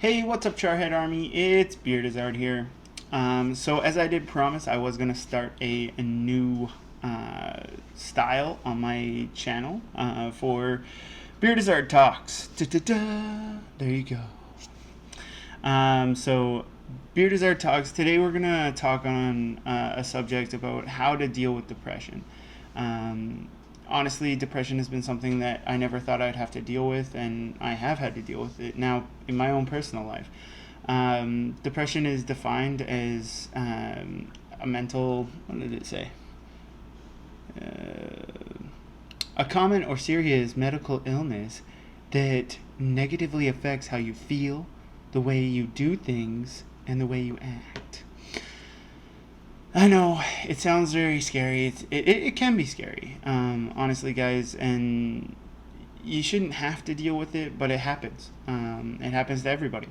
Hey, what's up, Charhead Army? It's Beardizard here. So as I did promise, I was gonna start a new style on my channel for Beardizard Talks. Da-da-da. There you go. So Beardizard Talks. Today we're gonna talk on a subject about how to deal with depression. Honestly, depression has been something that I never thought I'd have to deal with, and I have had to deal with it now in my own personal life. Depression is defined as a mental, what did it say? A common or serious medical illness that negatively affects how you feel, the way you do things, and the way you act. I know it sounds very scary. It can be scary, honestly, guys, and you shouldn't have to deal with it, but it happens. It happens to everybody.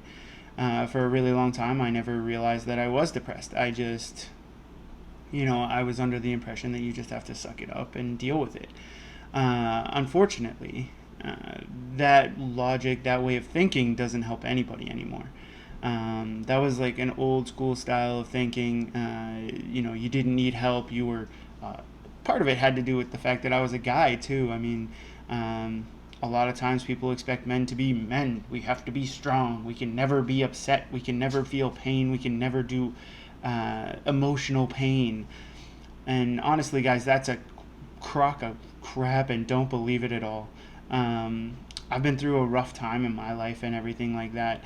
For a really long time, I never realized that I was depressed. I was under the impression that you just have to suck it up and deal with it. Unfortunately, that logic, that way of thinking doesn't help anybody anymore. That was like an old school style of thinking. You didn't need help. You were part of it had to do with the fact that I was a guy too. A lot of times people expect men to be men. We have to be strong. We can never be upset. We can never feel pain. We can never do emotional pain. And honestly, guys, that's a crock of crap, and don't believe it at all. I've been through a rough time in my life and everything like that.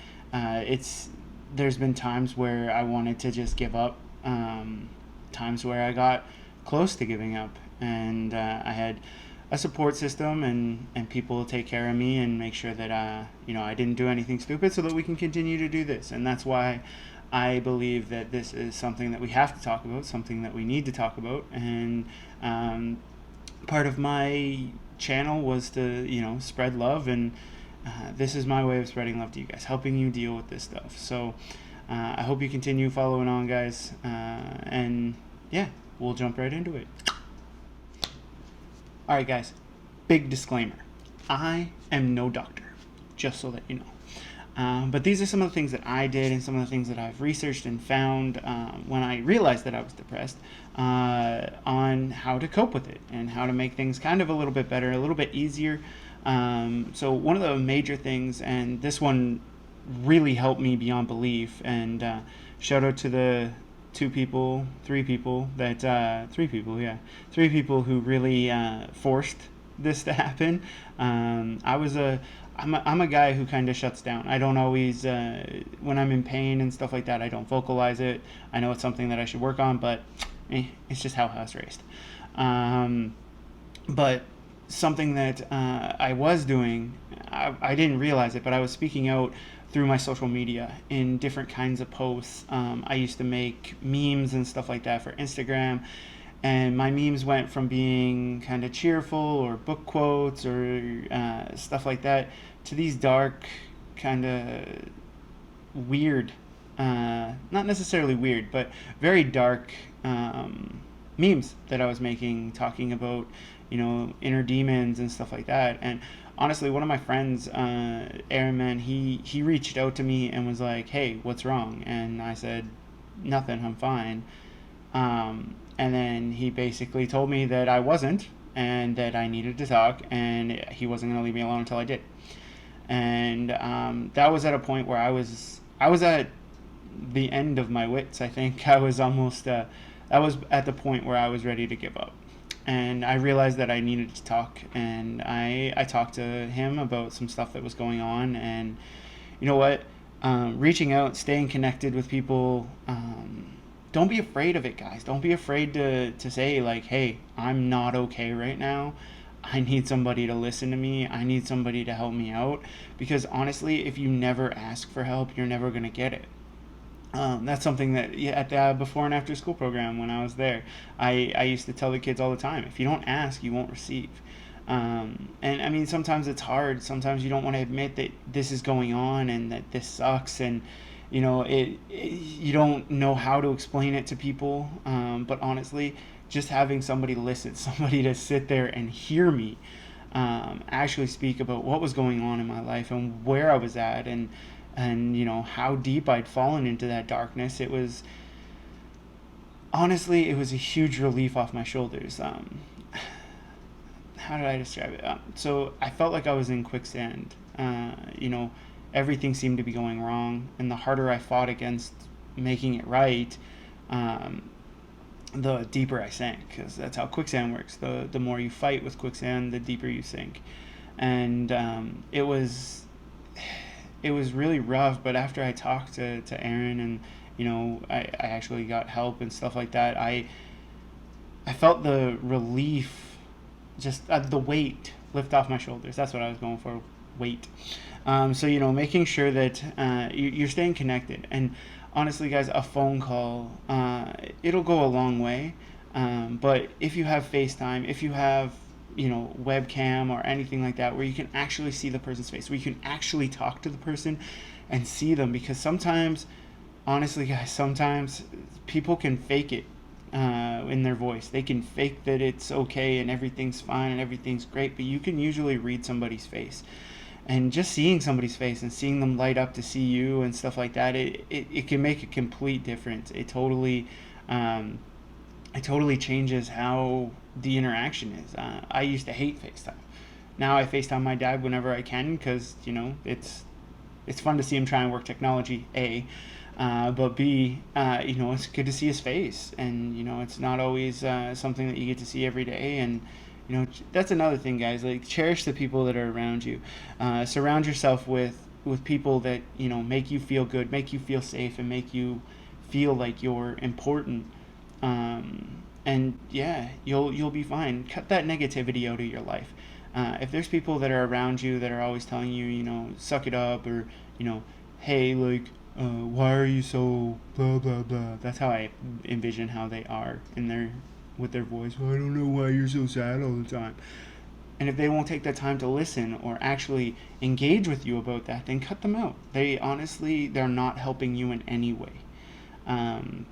There's been times where I wanted to just give up, times where I got close to giving up, and I had a support system and people take care of me and make sure that I didn't do anything stupid, so that we can continue to do this. And that's why I believe that this is something that we have to talk about, something that we need to talk about. And part of my channel was to spread love, and this is my way of spreading love to you guys, helping you deal with this stuff. So I hope you continue following on, guys, and yeah, we'll jump right into it. Alright, guys, big disclaimer, I am no doctor, just so that you know. But these are some of the things that I did and some of the things that I've researched and found when I realized that I was depressed, on how to cope with it and how to make things kind of a little bit better, a little bit easier. So one of the major things, and this one really helped me beyond belief, and shout out to the three people who really forced this to happen. I'm a guy who kind of shuts down. I don't always, when I'm in pain and stuff like that, I don't vocalize it. I know it's something that I should work on, but it's just how I was raised. But something that I was doing, I didn't realize it, but I was speaking out through my social media in different kinds of posts. I used to make memes and stuff like that for Instagram, and my memes went from being kind of cheerful or book quotes or stuff like that to these dark, kind of weird, not necessarily weird, but very dark memes that I was making, talking about inner demons and stuff like that. And honestly, one of my friends, Aaron, man, he reached out to me and was like, "Hey, what's wrong?" And I said, "Nothing, I'm fine." And then he basically told me that I wasn't, and that I needed to talk, and he wasn't going to leave me alone until I did. And that was at a point where I was at the end of my wits. I think I was almost I was at the point where I was ready to give up. And I realized that I needed to talk, and I talked to him about some stuff that was going on. And you know what? Reaching out, staying connected with people, don't be afraid of it, guys. Don't be afraid to say, like, hey, I'm not okay right now. I need somebody to listen to me. I need somebody to help me out. Because honestly, if you never ask for help, you're never going to get it. That's something that at the before and after school program, when I was there, I used to tell the kids all the time, if you don't ask, you won't receive. And I mean, sometimes it's hard. Sometimes you don't want to admit that this is going on and that this sucks, and you don't know how to explain it to people. But honestly, just having somebody listen, somebody to sit there and hear me, actually speak about what was going on in my life and where I was at, and and how deep I'd fallen into that darkness. It was honestly, it was a huge relief off my shoulders. How did I describe it? So I felt like I was in quicksand. Everything seemed to be going wrong, and the harder I fought against making it right, um, the deeper I sank, because that's how quicksand works. The more you fight with quicksand, the deeper you sink. And it was really rough. But after I talked to Aaron, and I actually got help and stuff like that, I felt the relief, just the weight lift off my shoulders. That's what I was going for, weight. So making sure that you're staying connected. And honestly, guys, a phone call, it'll go a long way. But if you have FaceTime, if you have webcam or anything like that, where you can actually see the person's face, where you can actually talk to the person and see them, because sometimes, honestly, guys, sometimes people can fake it in their voice. They can fake that it's okay and everything's fine and everything's great, but you can usually read somebody's face. And just seeing somebody's face and seeing them light up to see you and stuff like that, it can make a complete difference. Um, it totally changes how the interaction is. I used to hate FaceTime. Now I FaceTime my dad whenever I can, because it's fun to see him try and work technology. But B, it's good to see his face, and it's not always something that you get to see every day. And that's another thing, guys. Like, cherish the people that are around you. Surround yourself with people that make you feel good, make you feel safe, and make you feel like you're important. And yeah, you'll be fine. Cut that negativity out of your life. If there's people that are around you that are always telling you, suck it up, or hey, like, why are you so blah blah blah? That's how I envision how they are in their with their voice. Well, I don't know why you're so sad all the time. And if they won't take the time to listen or actually engage with you about that, then cut them out. They're not helping you in any way. Um,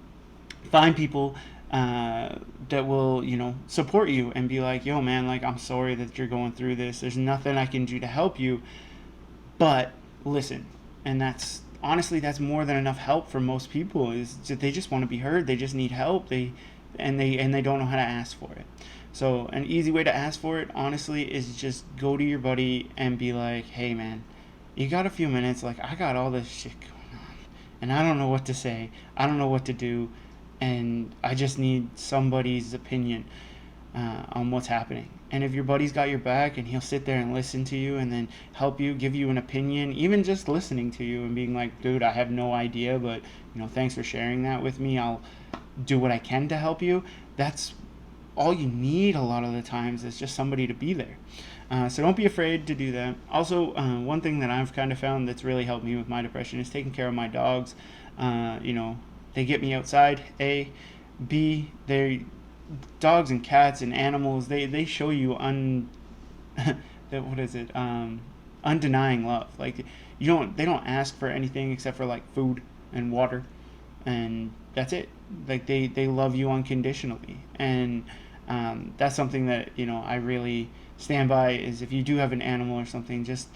Find people that will support you and be like, yo man, like, I'm sorry that you're going through this, there's nothing I can do to help you, but listen. And that's more than enough help for most people. Is that they just want to be heard, they just need help, they don't know how to ask for it. So an easy way to ask for it, honestly, is just go to your buddy and be like, hey man, you got a few minutes? Like, I got all this shit going on, and I don't know what to say, I don't know what to do, and I just need somebody's opinion on what's happening. And if your buddy's got your back and he'll sit there and listen to you and then help you, give you an opinion, even just listening to you and being like, dude, I have no idea, but thanks for sharing that with me, I'll do what I can to help you. That's all you need a lot of the times, is just somebody to be there. So don't be afraid to do that. Also, one thing that I've kind of found that's really helped me with my depression is taking care of my dogs. They get me outside. A, B, they're dogs and cats and animals. They show you what is it? Undenying love. Like, they don't ask for anything except for like food and water, and that's it. Like, they love you unconditionally. And that's something that I really stand by, is if you do have an animal or something, just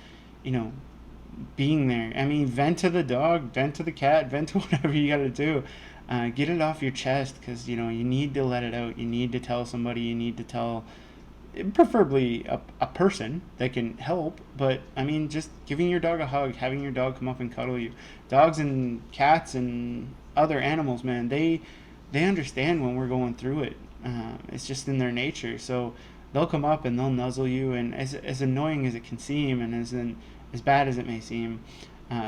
being there. I mean, vent to the dog, vent to the cat, vent to whatever you got to do. Get it off your chest, because you need to let it out. You need to tell somebody. You need to tell, preferably a person that can help. But I mean, just giving your dog a hug, having your dog come up and cuddle you. Dogs and cats and other animals, man, they understand when we're going through it. It's just in their nature. So they'll come up and they'll nuzzle you. And as annoying as it can seem, and as bad as it may seem,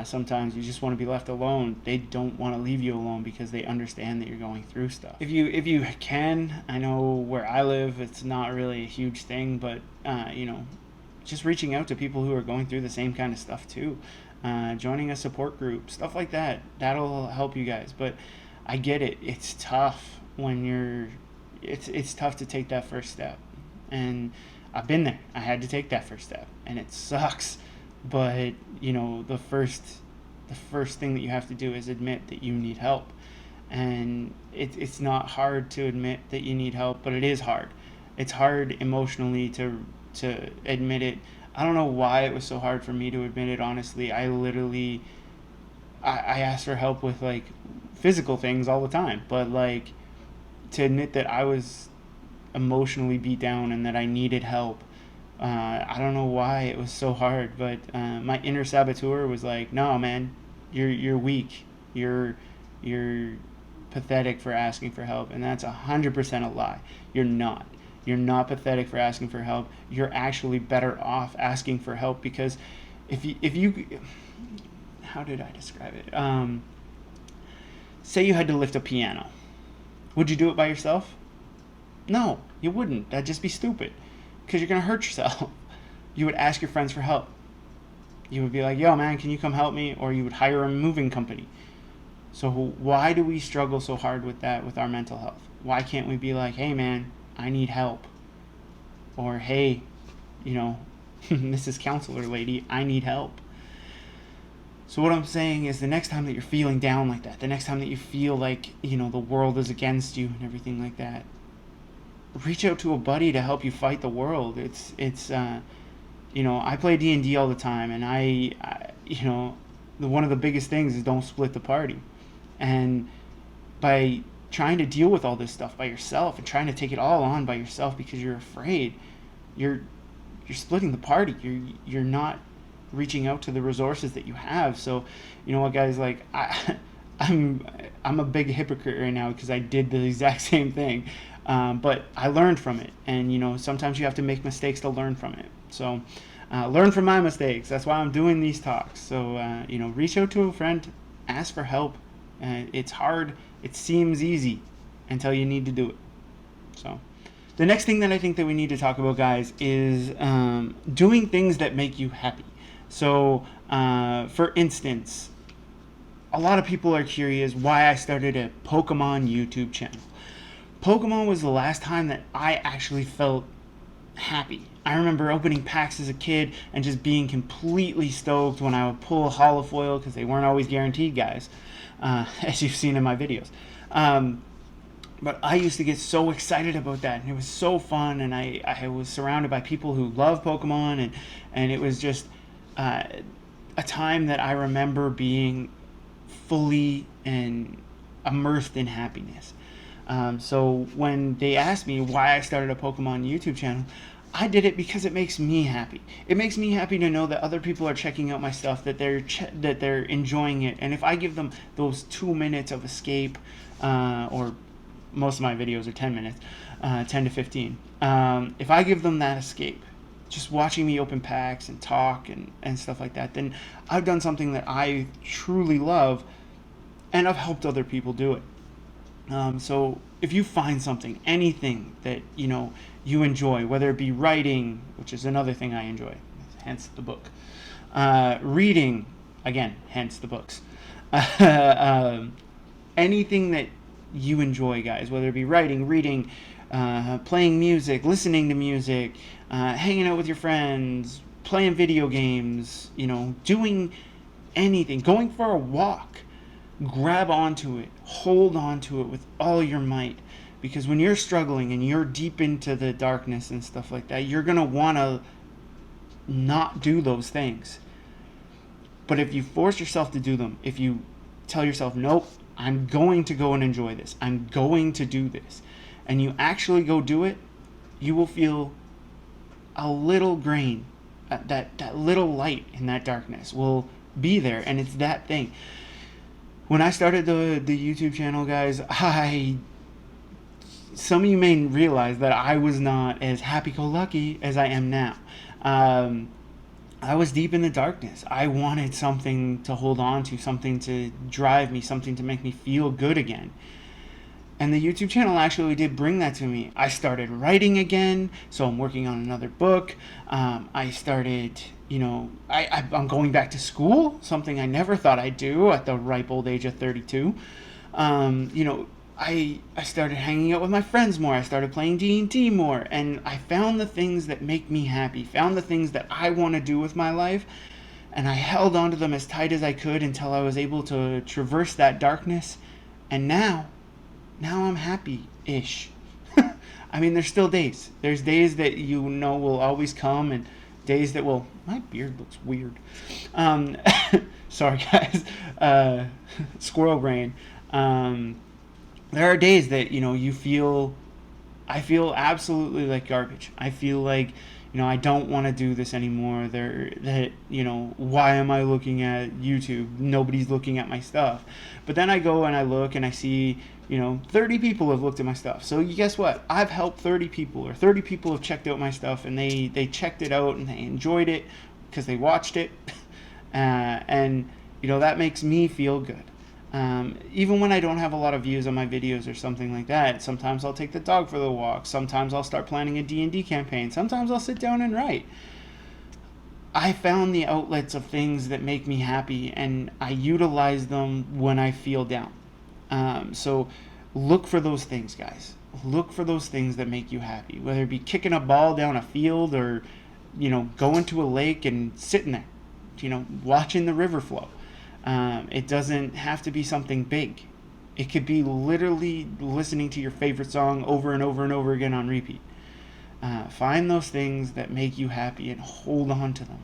sometimes you just want to be left alone. They don't want to leave you alone, because they understand that you're going through stuff. If you can, I know where I live, it's not really a huge thing, but just reaching out to people who are going through the same kind of stuff too, joining a support group, stuff like that. That'll help you guys. But I get it. It's tough when it's tough to take that first step, and I've been there. I had to take that first step, and it sucks. But the first thing that you have to do is admit that you need help. And it's not hard to admit that you need help, but it is hard. It's hard emotionally to admit it. I don't know why it was so hard for me to admit it, honestly. I literally I asked for help with like physical things all the time, but like to admit that I was emotionally beat down and that I needed help. I don't know why it was so hard, but my inner saboteur was like, "No, man, you're weak. You're pathetic for asking for help," and that's 100% a lie. You're not. You're not pathetic for asking for help. You're actually better off asking for help because if you how did I describe it? Say you had to lift a piano. Would you do it by yourself? No, you wouldn't. That'd just be stupid because you're going to hurt yourself. You would ask your friends for help. You would be like, yo, man, can you come help me? Or you would hire a moving company. So why do we struggle so hard with that with our mental health? Why can't we be like, hey, man, I need help? Or, hey, you know, Mrs. Counselor Lady, I need help. So what I'm saying is the next time that you're feeling down like that, the next time that you feel like, you know, the world is against you and everything like that, reach out to a buddy to help you fight the world. It's you know, I play D&D all the time, and I you know, one of the biggest things is don't split the party. And by trying to deal with all this stuff by yourself and trying to take it all on by yourself because you're afraid, you're splitting the party. You're not reaching out to the resources that you have. So, you know what, guys, like I'm a big hypocrite right now because I did the exact same thing, but I learned from it, and you know sometimes you have to make mistakes to learn from it. So learn from my mistakes. That's why I'm doing these talks. So you know, reach out to a friend, ask for help. It's hard. It seems easy until you need to do it. So the next thing that I think that we need to talk about, guys, is doing things that make you happy. So, for instance, a lot of people are curious why I started a Pokemon YouTube channel. Pokemon was the last time that I actually felt happy. I remember opening packs as a kid and just being completely stoked when I would pull a holofoil, because they weren't always guaranteed, guys, as you've seen in my videos. But I used to get so excited about that, and it was so fun, and I was surrounded by people who love Pokemon, and it was just a time that I remember being fully and immersed in happiness. So when they asked me why I started a Pokemon YouTube channel, I did it because it makes me happy. It makes me happy to know that other people are checking out my stuff, that they're enjoying it, and if I give them those 2 minutes of escape, or most of my videos are 10 minutes, 10 to 15. If I give them that escape, just watching me open packs and talk and stuff like that, then I've done something that I truly love, and I've helped other people do it. So if you find something, anything that you know you enjoy, whether it be writing, which is another thing I enjoy, hence the book, reading, again, hence the books, anything that you enjoy, guys, whether it be writing, reading, playing music, listening to music, hanging out with your friends, playing video games, you know, doing anything, going for a walk, grab onto it, hold onto it with all your might, because when you're struggling and you're deep into the darkness and stuff like that, you're going to want to not do those things. But if you force yourself to do them, if you tell yourself, nope, I'm going to go and enjoy this, I'm going to do this, and you actually go do it, you will feel a little grain, that little light in that darkness will be there, and it's that thing. When I started the YouTube channel, guys, some of you may realize that I was not as happy-go-lucky as I am now. I was deep in the darkness. I wanted something to hold on to, something to drive me, something to make me feel good again. And the YouTube channel actually did bring that to me. I started writing again, so I'm working on another book. I started, you know, I'm going back to school, something I never thought I'd do at the ripe old age of 32. You know, I started hanging out with my friends more. I started playing D&D more, and I found the things that make me happy, found the things that I want to do with my life, and I held on to them as tight as I could until I was able to traverse that darkness, and now I'm happy-ish. I mean, there's still days. There's days that you know will always come, and Days that will, my beard looks weird. Um, sorry guys. Squirrel brain. Um, there are days that you feel, I feel absolutely like garbage. I feel like, I don't want to do this anymore. Why am I looking at YouTube? Nobody's looking at my stuff. But then I go and I look and I see, 30 people have looked at my stuff. So guess what? I've helped 30 people, or 30 people have checked out my stuff, and they checked it out and they enjoyed it because they watched it. And that makes me feel good. Even when I don't have a lot of views on my videos or something like that, sometimes I'll take the dog for the walk. Sometimes I'll start planning a D&D campaign. Sometimes I'll sit down and write. I found the outlets of things that make me happy, and I utilize them when I feel down. So look for those things, guys. Look for those things that make you happy, whether it be kicking a ball down a field or, going to a lake and sitting there, watching the river flow. It doesn't have to be something big. It could be literally listening to your favorite song over and over and over again on repeat. Find those things that make you happy and hold on to them.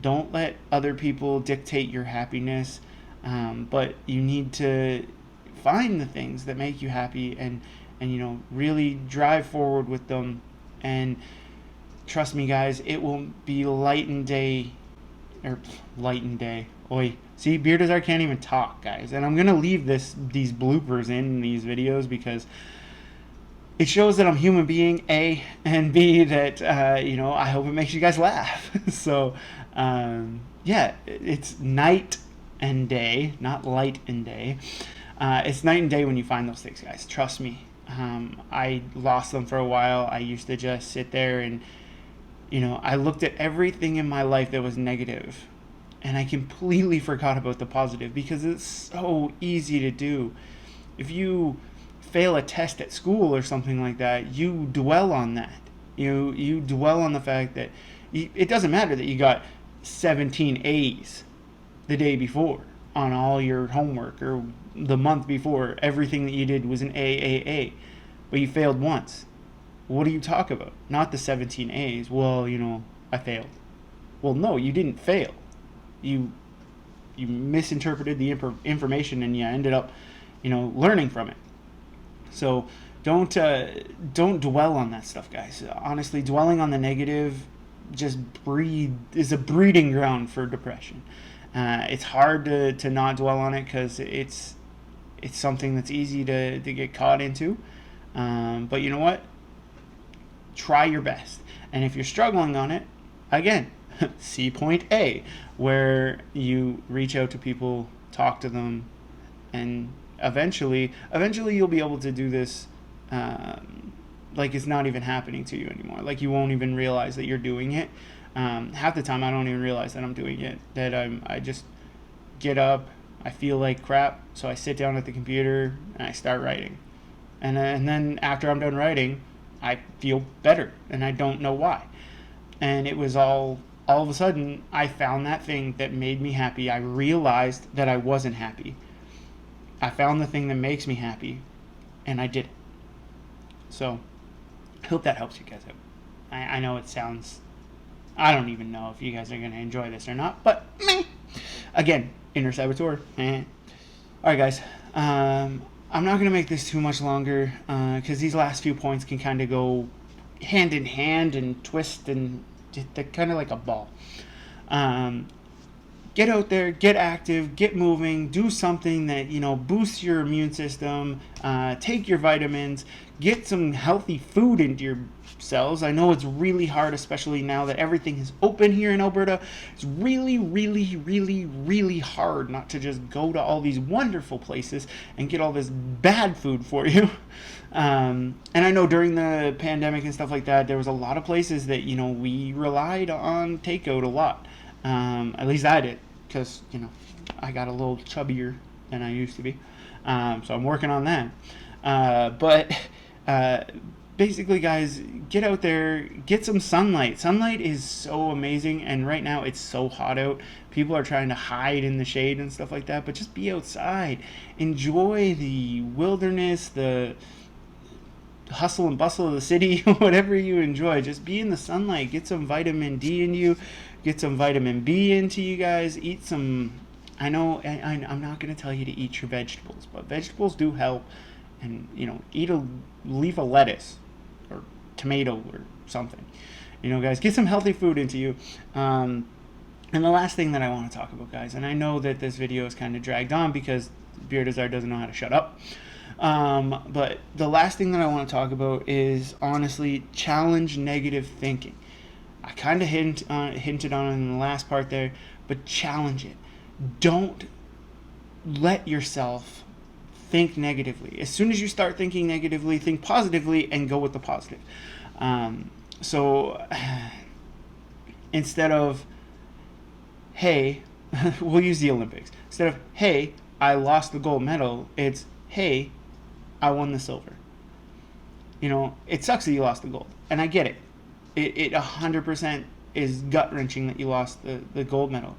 Don't let other people dictate your happiness, but you need to find the things that make you happy and really drive forward with them. And trust me, guys, it will be light and day. Oi. See, Beardizard can't even talk, guys. And I'm going to leave these bloopers in these videos because it shows that I'm a human being, A, and B, that, I hope it makes you guys laugh. So, yeah, it's night and day, not light and day. It's night and day when you find those things, guys. Trust me. I lost them for a while. I used to just sit there and, I looked at everything in my life that was negative, and I completely forgot about the positive because it's so easy to do. If you fail a test at school or something like that, you dwell on that. You dwell on the fact that it doesn't matter that you got 17 A's the day before on all your homework, or the month before everything that you did was an A, but you failed once. What do you talk about? Not the 17 A's. Well, I failed. Well, no, you didn't fail. You misinterpreted the information and you ended up, learning from it. So don't dwell on that stuff, guys. Honestly, dwelling on the negative is a breeding ground for depression. It's hard to not dwell on it because it's something that's easy to get caught into. But you know what? Try your best. And if you're struggling on it, again, see point A, where you reach out to people, talk to them, and eventually you'll be able to do this like it's not even happening to you anymore. Like you won't even realize that you're doing it. Half the time I don't even realize that I'm doing it, that I just get up, I feel like crap, so I sit down at the computer and I start writing. And then after I'm done writing, I feel better, and I don't know why. And it was all of a sudden, I found that thing that made me happy. I realized that I wasn't happy. I found the thing that makes me happy, and I did it. So, I hope that helps you guys out. I know it sounds, I don't even know if you guys are going to enjoy this or not, but meh. Again, inner saboteur. Alright guys, I'm not going to make this too much longer because these last few points can kind of go hand in hand and twist, and they're kind of like a ball. Get out there, get active, get moving, do something that boosts your immune system, take your vitamins, get some healthy food into your cells. I know it's really hard, especially now that everything is open here in Alberta. It's really, really, really, really hard not to just go to all these wonderful places and get all this bad food for you. And I know during the pandemic and stuff like that, there was a lot of places that, we relied on takeout a lot. At least I did, because, I got a little chubbier than I used to be. So I'm working on that. But basically, guys, get out there, get some sunlight. Sunlight is so amazing, and right now it's so hot out. People are trying to hide in the shade and stuff like that, but just be outside. Enjoy the wilderness, hustle and bustle of the city, whatever you enjoy, just be in the sunlight. Get some vitamin D in you. Get some vitamin B into you guys. Eat some. I know I'm not going to tell you to eat your vegetables, but vegetables do help. And, eat a leaf of lettuce or tomato or something. Guys, get some healthy food into you. And the last thing that I want to talk about, guys, and I know that this video is kind of dragged on because Beardizard doesn't know how to shut up. But the last thing that I want to talk about is, honestly, challenge negative thinking. I kind of hinted on it in the last part there, but challenge it. Don't let yourself think negatively. As soon as you start thinking negatively, think positively and go with the positive. So instead of, hey, we'll use the Olympics. Instead of, hey, I lost the gold medal, it's, hey, I won the silver. It sucks that you lost the gold. And I get it. It 100% is gut-wrenching that you lost the gold medal.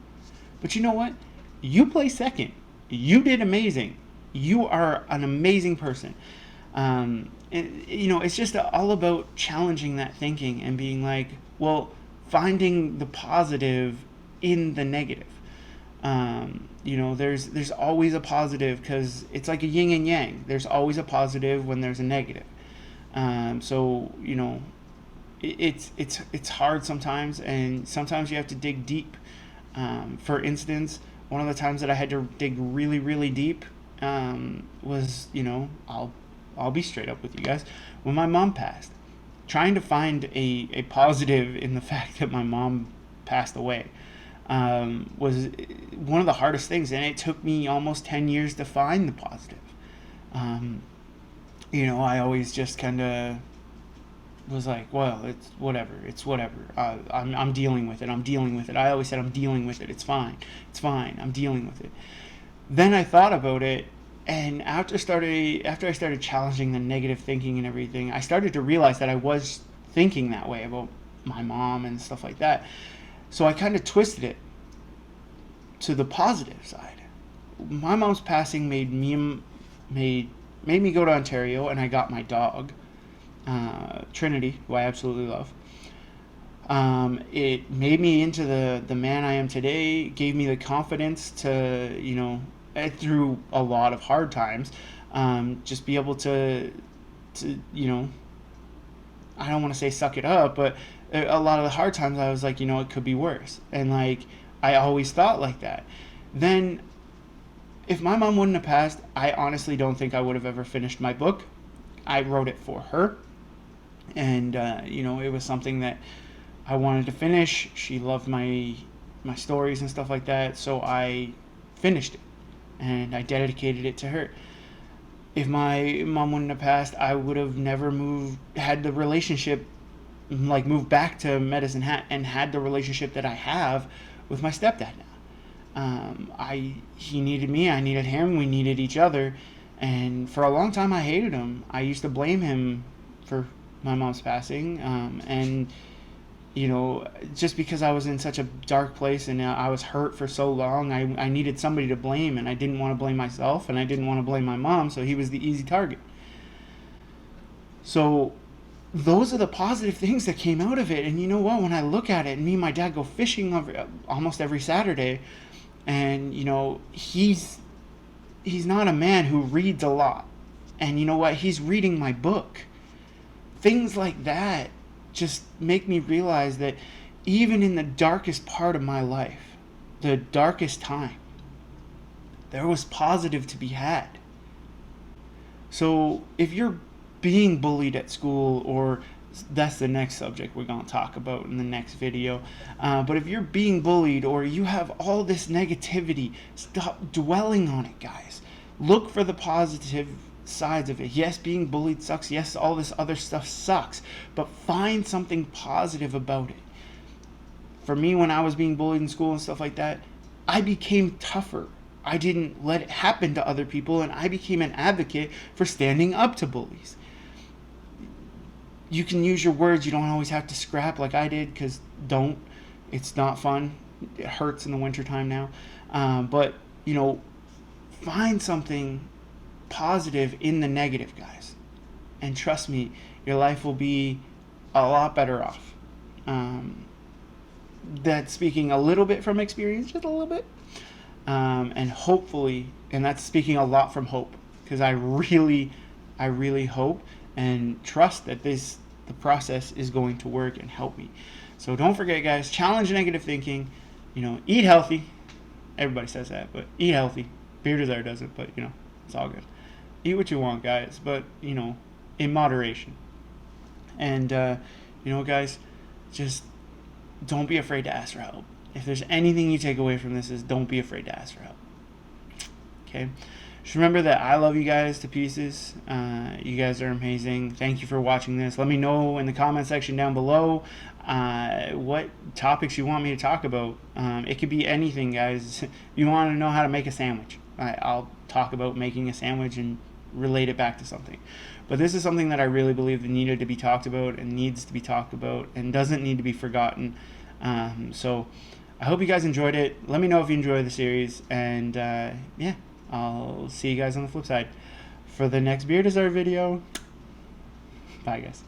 But you know what? You placed second. You did amazing. You are an amazing person. It's just all about challenging that thinking and being like, well, finding the positive in the negative. There's always a positive, because it's like a yin and yang. There's always a positive when there's a negative. It's hard sometimes, and sometimes you have to dig deep. For instance, one of the times that I had to dig really, really deep was, I'll be straight up with you guys, when my mom passed. Trying to find a positive in the fact that my mom passed away was one of the hardest things, and it took me almost 10 years to find the positive. I always just kind of was like, well, it's whatever. I'm dealing with it. I always said, I'm dealing with it. It's fine. I'm dealing with it. Then I thought about it, and after I started challenging the negative thinking and everything, I started to realize that I was thinking that way about my mom and stuff like that. So I kind of twisted it to the positive side. My mom's passing made me go to Ontario, and I got my dog, Trinity, who I absolutely love. It made me into the man I am today, gave me the confidence to, through a lot of hard times, just be able to I don't want to say suck it up, but a lot of the hard times I was like, it could be worse. And I always thought like that. Then if my mom wouldn't have passed, I honestly don't think I would have ever finished my book. I wrote it for her. And, it was something that I wanted to finish. She loved my stories and stuff like that. So I finished it, and I dedicated it to her. If my mom wouldn't have passed, I would have never had the relationship, moved back to Medicine Hat and had the relationship that I have with my stepdad now. He needed me, I needed him, we needed each other. And for a long time I hated him. I used to blame him for my mom's passing. Just because I was in such a dark place and I was hurt for so long, I needed somebody to blame, and I didn't want to blame myself, and I didn't want to blame my mom, so he was the easy target. So those are the positive things that came out of it. And you know what? When I look at it, and me and my dad go fishing almost every Saturday, and he's not a man who reads a lot, and you know what? He's reading my book. Things like that just make me realize that even in the darkest part of my life, the darkest time, there was positive to be had. So if you're being bullied at school, or that's the next subject we're going to talk about in the next video, but if you're being bullied or you have all this negativity, stop dwelling on it, guys. Look for the positive sides of it. Yes, being bullied sucks. Yes, all this other stuff sucks, but find something positive about it. For me, when I was being bullied in school and stuff like that, I became tougher. I didn't let it happen to other people, and I became an advocate for standing up to bullies. You can use your words. You don't always have to scrap like I did, because it's not fun. It hurts in the wintertime now. But find something positive in the negative, guys. and trust me, your life will be a lot better off. That's speaking a little bit from experience, just a little bit, and hopefully, and that's speaking a lot from hope, because I really hope and trust that the process is going to work and help me. So don't forget, guys, challenge negative thinking. Eat healthy. Everybody says that, but eat healthy. Beardizard doesn't, but it's all good. Eat what you want, guys, but in moderation. And guys, just don't be afraid to ask for help. If there's anything you take away from this, is don't be afraid to ask for help. Okay? Just remember that I love you guys to pieces. You guys are amazing. Thank you for watching this. Let me know in the comment section down below what topics you want me to talk about. It could be anything, guys. If you want to know how to make a sandwich, I'll talk about making a sandwich and relate it back to something. But this is something that I really believe needed to be talked about and needs to be talked about and doesn't need to be forgotten. So I hope you guys enjoyed it. Let me know if you enjoyed the series, and yeah, I'll see you guys on the flip side for the next Beardizard video. Bye, guys.